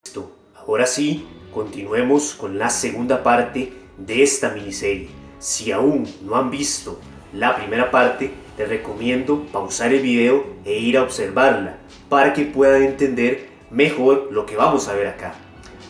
Listo, ahora sí, continuemos con la segunda parte de esta miniserie. Si aún no han visto la primera parte, les recomiendo pausar el video e ir a observarla para que puedan entender mejor lo que vamos a ver acá.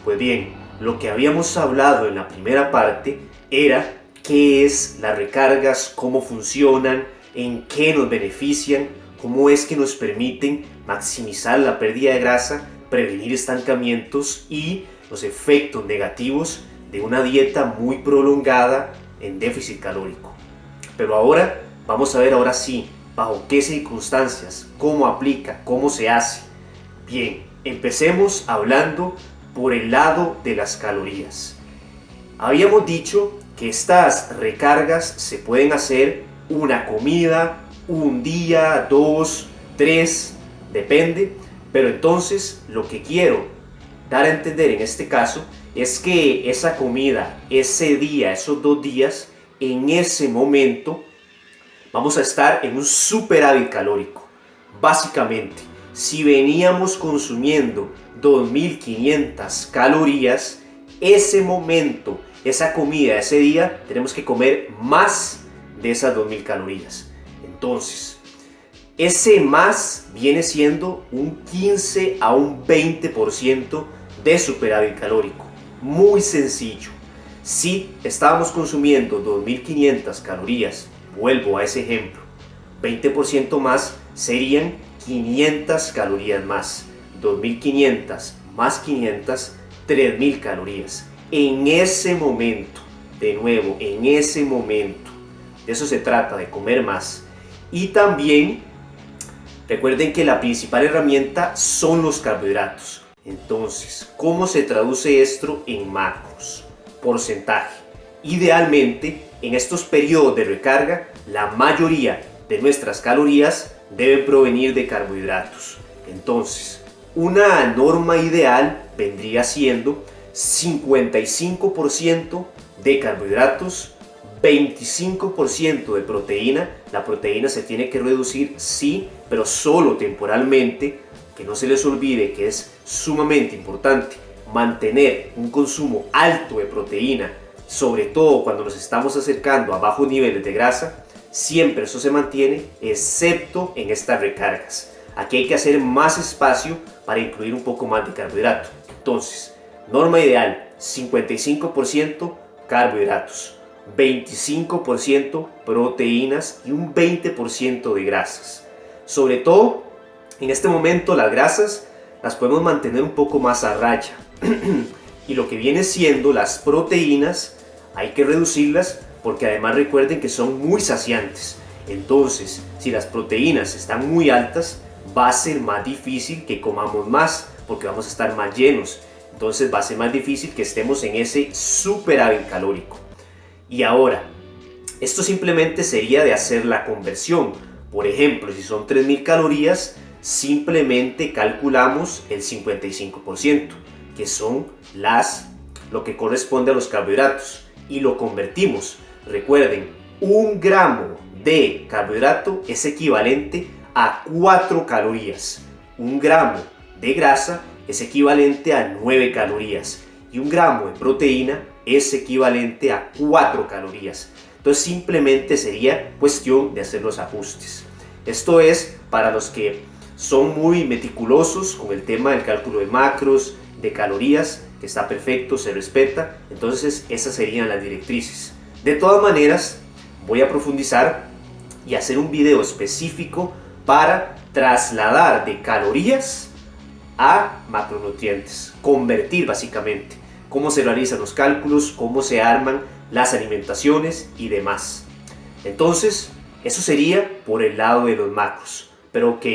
Pues bien, lo que habíamos hablado en la primera parte era qué es las recargas, cómo funcionan, en qué nos benefician, cómo es que nos permiten maximizar la pérdida de grasa, prevenir estancamientos y los efectos negativos de una dieta muy prolongada en déficit calórico. Pero ahora vamos a ver ahora sí, bajo qué circunstancias, cómo aplica, cómo se hace. Bien, empecemos hablando por el lado de las calorías. Habíamos dicho que estas recargas se pueden hacer una comida, un día, 2, 3, depende. Pero entonces lo que quiero dar a entender en este caso es que esa comida, ese día, esos 2 días, en ese momento vamos a estar en un superávit calórico. Básicamente, si veníamos consumiendo 2500 calorías, ese momento, esa comida, ese día, tenemos que comer más de esas 2000 calorías. Entonces, ese más viene siendo un 15 a un 20% de superávit calórico. Muy sencillo. Si estábamos consumiendo 2500 calorías, vuelvo a ese ejemplo, 20% más serían 500 calorías más. 2500 más 500, 3000 calorías. En ese momento, de nuevo, en ese momento, de eso se trata, de comer más. Y también recuerden que la principal herramienta son los carbohidratos. Entonces, ¿cómo se traduce esto en macros? Porcentaje. Idealmente, en estos periodos de recarga, la mayoría de nuestras calorías deben provenir de carbohidratos. Entonces, una norma ideal vendría siendo 55% de carbohidratos, 25% de proteína. La proteína se tiene que reducir, sí, pero solo temporalmente. Que no se les olvide que es sumamente importante mantener un consumo alto de proteína, sobre todo cuando nos estamos acercando a bajos niveles de grasa. Siempre eso se mantiene, excepto en estas recargas. Aquí hay que hacer más espacio para incluir un poco más de carbohidrato. Entonces, norma ideal, 55% carbohidratos, 25% proteínas y un 20% de grasas. Sobre todo, en este momento las grasas las podemos mantener un poco más a raya. Y lo que viene siendo las proteínas, hay que reducirlas porque además recuerden que son muy saciantes. Entonces, si las proteínas están muy altas, va a ser más difícil que comamos más porque vamos a estar más llenos. Entonces va a ser más difícil que estemos en ese superávit calórico. Y ahora, esto simplemente sería de hacer la conversión. Por ejemplo, si son 3000 calorías, simplemente calculamos el 55%, que son lo que corresponde a los carbohidratos, y lo convertimos. Recuerden, 1 gramo de carbohidrato es equivalente a 4 calorías. 1 gramo de grasa es equivalente a 9 calorías. Y 1 gramo de proteína es equivalente a 4 calorías. Entonces simplemente sería cuestión de hacer los ajustes. Esto es para los que son muy meticulosos con el tema del cálculo de macros, de calorías, que está perfecto, se respeta. Entonces esas serían las directrices. De todas maneras, voy a profundizar y hacer un video específico para trasladar de calorías a macronutrientes, convertir básicamente cómo se realizan los cálculos, cómo se arman las alimentaciones y demás. Entonces, eso sería por el lado de los macros. Pero ok,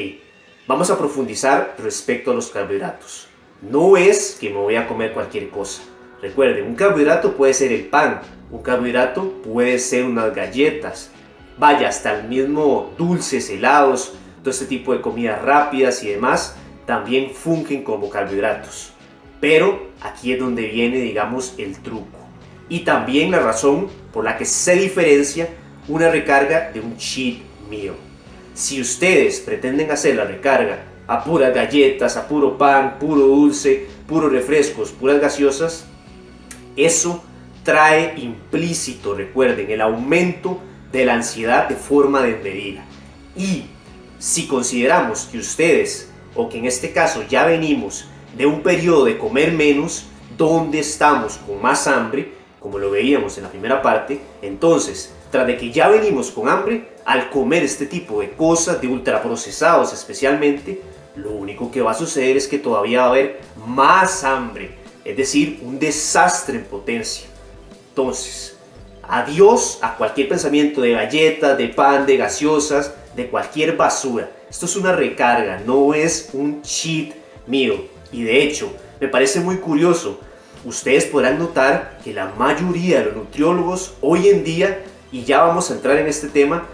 vamos a profundizar respecto a los carbohidratos. No es que me voy a comer cualquier cosa. Recuerden, un carbohidrato puede ser el pan, un carbohidrato puede ser unas galletas, vaya, hasta el mismo dulces, helados, todo este tipo de comidas rápidas y demás, también fungen como carbohidratos. Pero aquí es donde viene, digamos, el truco. Y también la razón por la que se diferencia una recarga de un cheat meal. Si ustedes pretenden hacer la recarga a puras galletas, a puro pan, puro dulce, puros refrescos, puras gaseosas, eso trae implícito, recuerden, el aumento de la ansiedad de forma desmedida. Y si consideramos que ustedes, o que en este caso ya venimos de un periodo de comer menos, donde estamos con más hambre, como lo veíamos en la primera parte, entonces, tras de que ya venimos con hambre, al comer este tipo de cosas, de ultraprocesados especialmente, lo único que va a suceder es que todavía va a haber más hambre, es decir, un desastre en potencia. Entonces, adiós a cualquier pensamiento de galletas, de pan, de gaseosas, de cualquier basura. Esto es una recarga, no es un cheat meal. Y de hecho, me parece muy curioso. Ustedes podrán notar que la mayoría de los nutriólogos hoy en día, y ya vamos a entrar en este tema,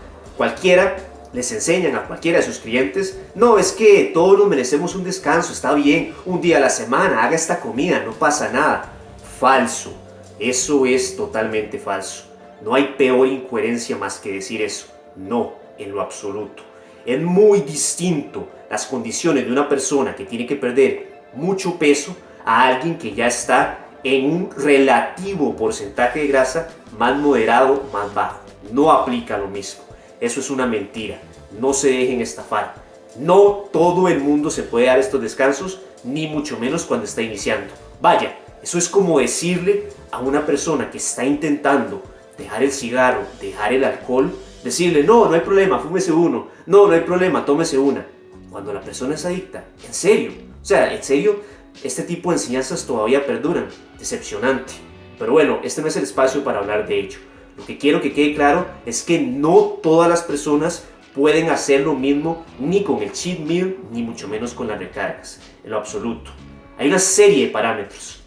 les enseñan a cualquiera de sus clientes, no, es que todos nos merecemos un descanso, está bien, un día a la semana, haga esta comida, no pasa nada. Falso, eso es totalmente falso. No hay peor incoherencia más que decir eso, no, en lo absoluto. Es muy distinto las condiciones de una persona que tiene que perder mucho peso a alguien que ya está en un relativo porcentaje de grasa más moderado, más bajo. No aplica lo mismo. Eso es una mentira. No se dejen estafar. No todo el mundo se puede dar estos descansos, ni mucho menos cuando está iniciando. Vaya, eso es como decirle a una persona que está intentando dejar el cigarro, dejar el alcohol, decirle, no, no hay problema, fúmese uno. No, no hay problema, tómese una. Cuando la persona es adicta, en serio. O sea, en serio, este tipo de enseñanzas todavía perduran. Decepcionante. Pero bueno, este no es el espacio para hablar de ello. Lo que quiero que quede claro es que no todas las personas pueden hacer lo mismo ni con el cheat meal, ni mucho menos con las recargas, en lo absoluto. Hay una serie de parámetros.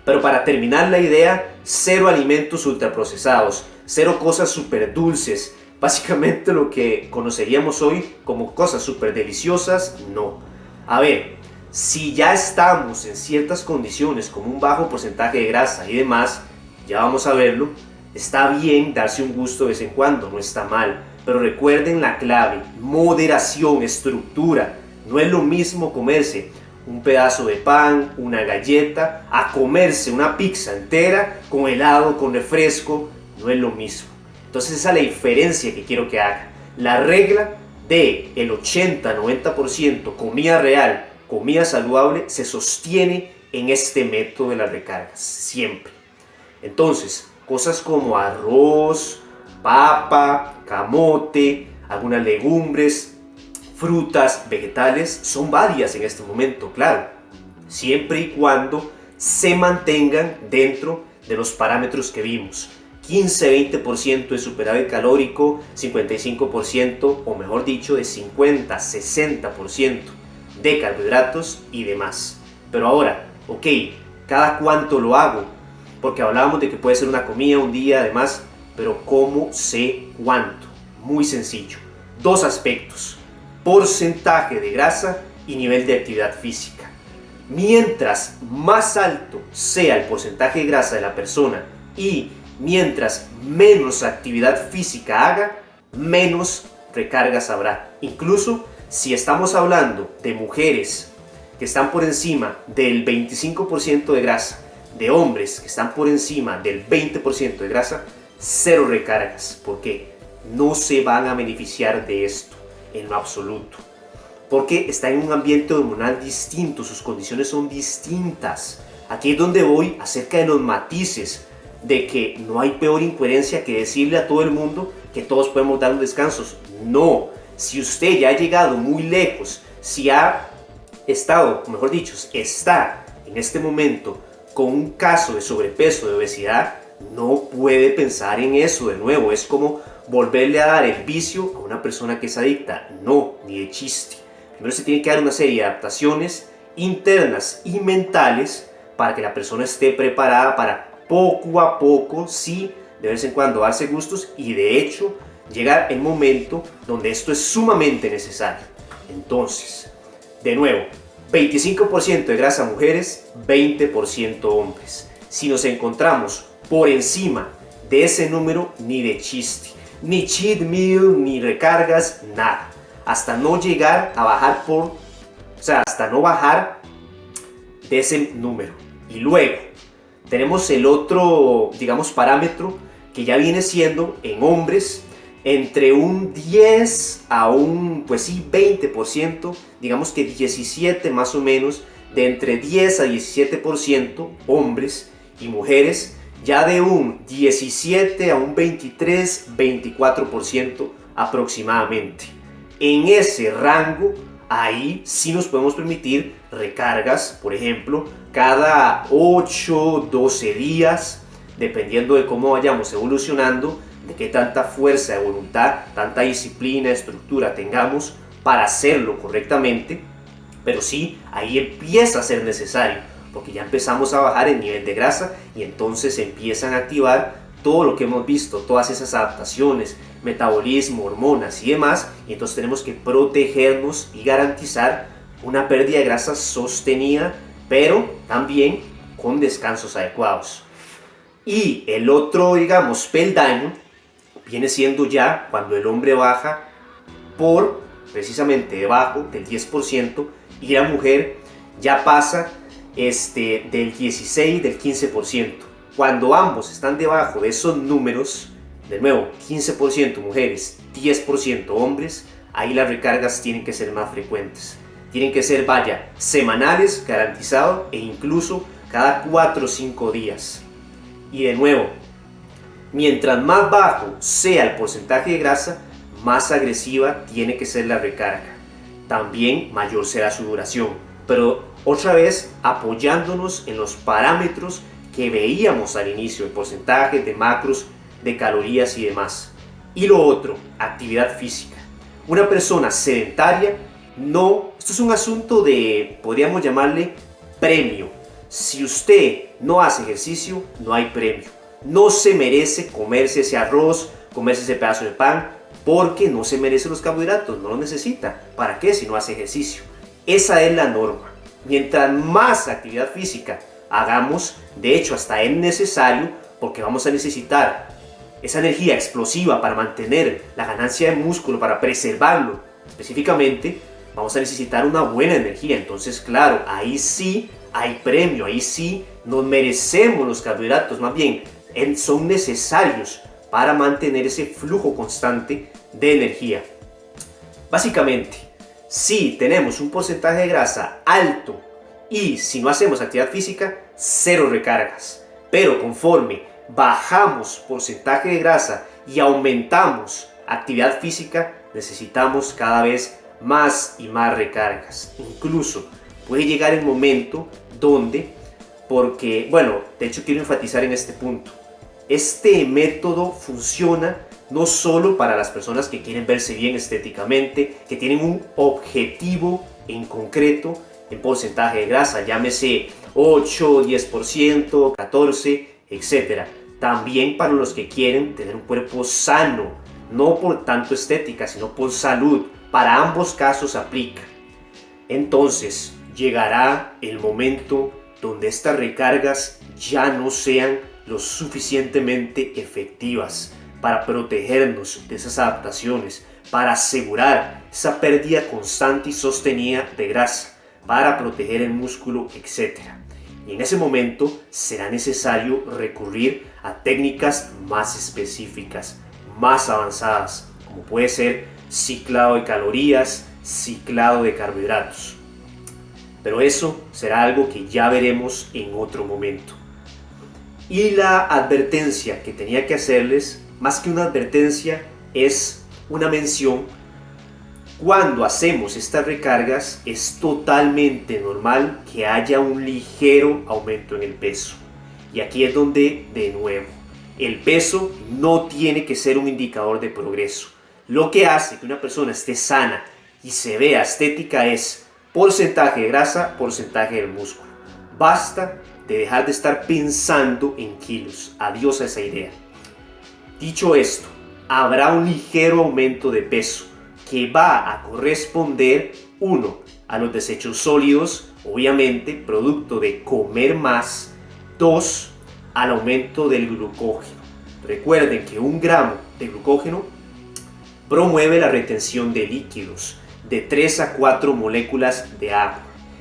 Pero para terminar la idea, cero alimentos ultraprocesados, cero cosas súper dulces, básicamente lo que conoceríamos hoy como cosas súper deliciosas, no. A ver, si ya estamos en ciertas condiciones como un bajo porcentaje de grasa y demás, ya vamos a verlo, está bien darse un gusto de vez en cuando, no está mal, pero recuerden la clave, moderación, estructura. No es lo mismo comerse un pedazo de pan, una galleta, a comerse una pizza entera con helado, con refresco, no es lo mismo. Entonces esa es la diferencia que quiero que haga. La regla de el 80-90% comida real, comida saludable, se sostiene en este método de las recargas, siempre. Entonces, cosas como arroz, papa, camote, algunas legumbres, frutas, vegetales, son varias en este momento, claro, siempre y cuando se mantengan dentro de los parámetros que vimos. 15-20% de superávit calórico, 55% o mejor dicho de 50-60% de carbohidratos y demás. Pero ahora, ok, ¿cada cuánto lo hago? Porque hablábamos de que puede ser una comida, un día, además, pero ¿cómo sé cuánto? Muy sencillo. Dos aspectos: porcentaje de grasa y nivel de actividad física. Mientras más alto sea el porcentaje de grasa de la persona y mientras menos actividad física haga, menos recargas habrá. Incluso si estamos hablando de mujeres que están por encima del 25% de grasa, de hombres que están por encima del 20% de grasa, cero recargas. ¿Por qué? No se van a beneficiar de esto en lo absoluto. Porque está en un ambiente hormonal distinto, sus condiciones son distintas. Aquí es donde voy acerca de los matices, de que no hay peor incoherencia que decirle a todo el mundo que todos podemos dar un descanso. No, si usted ya ha llegado muy lejos, si ha estado, mejor dicho, está en este momento con un caso de sobrepeso, de obesidad, no puede pensar en eso de nuevo. Es como volverle a dar el vicio a una persona que es adicta. No, ni de chiste. Primero se tiene que dar una serie de adaptaciones internas y mentales para que la persona esté preparada para poco a poco, sí, de vez en cuando darse gustos, y de hecho llegar el momento donde esto es sumamente necesario. Entonces, de nuevo, 25% de grasa mujeres, 20% hombres. Si nos encontramos por encima de ese número, ni de chiste, ni cheat meal, ni recargas, nada. Hasta no llegar a bajar hasta no bajar de ese número. Y luego tenemos el otro, digamos, parámetro que ya viene siendo en hombres entre un 10 a un, pues sí, 20%, digamos que 17 más o menos, de entre 10 a 17% hombres y mujeres, ya de un 17 a un 23, 24% aproximadamente. En ese rango, ahí sí nos podemos permitir recargas, por ejemplo, cada 8, 12 días, dependiendo de cómo vayamos evolucionando, de qué tanta fuerza de voluntad, tanta disciplina, estructura tengamos para hacerlo correctamente. Pero sí, ahí empieza a ser necesario, porque ya empezamos a bajar el nivel de grasa y entonces empiezan a activar todo lo que hemos visto, todas esas adaptaciones, metabolismo, hormonas y demás, y entonces tenemos que protegernos y garantizar una pérdida de grasa sostenida, pero también con descansos adecuados. Y el otro, digamos, peldaño viene siendo ya cuando el hombre baja por precisamente debajo del 10% y la mujer ya pasa del 16, del 15%. Cuando ambos están debajo de esos números, de nuevo, 15% mujeres, 10% hombres, ahí las recargas tienen que ser más frecuentes. Tienen que ser, vaya, semanales, garantizado, e incluso cada 4 o 5 días. Y de nuevo, mientras más bajo sea el porcentaje de grasa, más agresiva tiene que ser la recarga. También mayor será su duración. Pero otra vez apoyándonos en los parámetros que veíamos al inicio, el porcentaje de macros, de calorías y demás. Y lo otro, actividad física. Una persona sedentaria no, esto es un asunto de, podríamos llamarle premio. Si usted no hace ejercicio, no hay premio. No se merece comerse ese arroz, comerse ese pedazo de pan, porque no se merece los carbohidratos, no los necesita. ¿Para qué si no hace ejercicio? Esa es la norma. Mientras más actividad física hagamos, de hecho hasta es necesario, porque vamos a necesitar esa energía explosiva para mantener la ganancia de músculo, para preservarlo específicamente, vamos a necesitar una buena energía. Entonces, claro, ahí sí hay premio, ahí sí nos merecemos los carbohidratos, más bien son necesarios para mantener ese flujo constante de energía. Básicamente, si tenemos un porcentaje de grasa alto y si no hacemos actividad física, cero recargas. Pero conforme bajamos porcentaje de grasa y aumentamos actividad física, necesitamos cada vez más y más recargas. Incluso puede llegar el momento donde, porque, bueno, de hecho quiero enfatizar en este punto, este método funciona no solo para las personas que quieren verse bien estéticamente, que tienen un objetivo en concreto en porcentaje de grasa, llámese 8, 10%, 14%, etc. También para los que quieren tener un cuerpo sano, no por tanto estética, sino por salud. Para ambos casos aplica. Entonces, llegará el momento donde estas recargas ya no sean lo suficientemente efectivas para protegernos de esas adaptaciones, para asegurar esa pérdida constante y sostenida de grasa, para proteger el músculo, etc. Y en ese momento será necesario recurrir a técnicas más específicas, más avanzadas, como puede ser ciclado de calorías, ciclado de carbohidratos. Pero eso será algo que ya veremos en otro momento. Y la advertencia que tenía que hacerles, más que una advertencia, es una mención. Cuando hacemos estas recargas es totalmente normal que haya un ligero aumento en el peso. Y aquí es donde, de nuevo, el peso no tiene que ser un indicador de progreso. Lo que hace que una persona esté sana y se vea estética es porcentaje de grasa, porcentaje del músculo. Basta de dejar de estar pensando en kilos. Adiós a esa idea. Dicho esto, habrá un ligero aumento de peso que va a corresponder, 1, a los desechos sólidos, obviamente, producto de comer más. 2, al aumento del glucógeno. Recuerden que 1 gramo de glucógeno promueve la retención de líquidos de 3 a 4 moléculas de agua.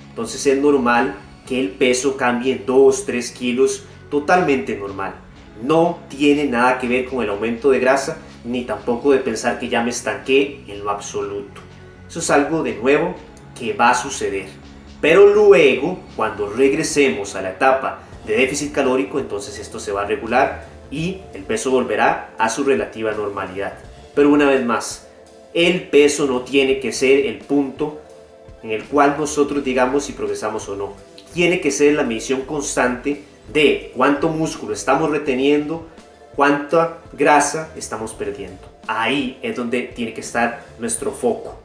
Entonces es normal que el peso cambie en 2-3 kilos totalmente normal. No tiene nada que ver con el aumento de grasa, ni tampoco de pensar que ya me estanqué en lo absoluto. Eso es algo de nuevo que va a suceder. Pero luego, cuando regresemos a la etapa de déficit calórico, entonces esto se va a regular y el peso volverá a su relativa normalidad. Pero una vez más, el peso no tiene que ser el punto en el cual nosotros digamos si progresamos o no. Tiene que ser la medición constante de cuánto músculo estamos reteniendo, cuánta grasa estamos perdiendo. Ahí es donde tiene que estar nuestro foco.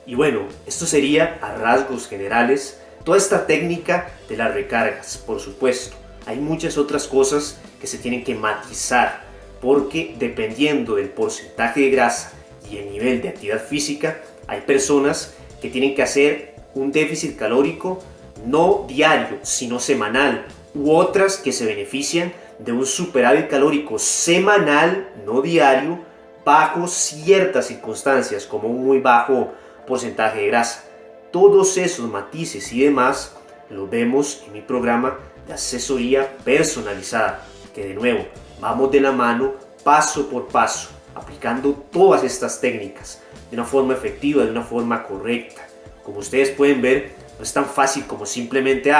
Y bueno, esto sería a rasgos generales toda esta técnica de las recargas. Por supuesto, hay muchas otras cosas que se tienen que matizar, porque dependiendo del porcentaje de grasa y el nivel de actividad física, hay personas que tienen que hacer un déficit calórico no diario, sino semanal, u otras que se benefician de un superávit calórico semanal, no diario, bajo ciertas circunstancias, como un muy bajo porcentaje de grasa. Todos esos matices y demás los vemos en mi programa de asesoría personalizada, que de nuevo vamos de la mano paso por paso, aplicando todas estas técnicas de una forma efectiva, de una forma correcta. Como ustedes pueden ver, no es tan fácil como simplemente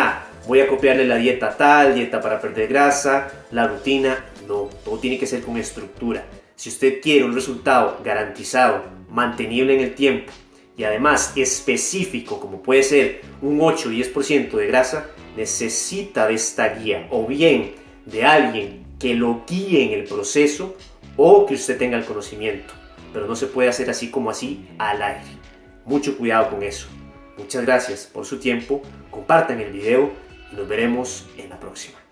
voy a copiarle la dieta tal, dieta para perder grasa, la rutina. No, todo tiene que ser con estructura. Si usted quiere un resultado garantizado, mantenible en el tiempo y además específico, como puede ser un 8-10% de grasa, necesita de esta guía, o bien de alguien que lo guíe en el proceso, o que usted tenga el conocimiento. Pero no se puede hacer así como así al aire. Mucho cuidado con eso. Muchas gracias por su tiempo, compartan el video y nos veremos en la próxima.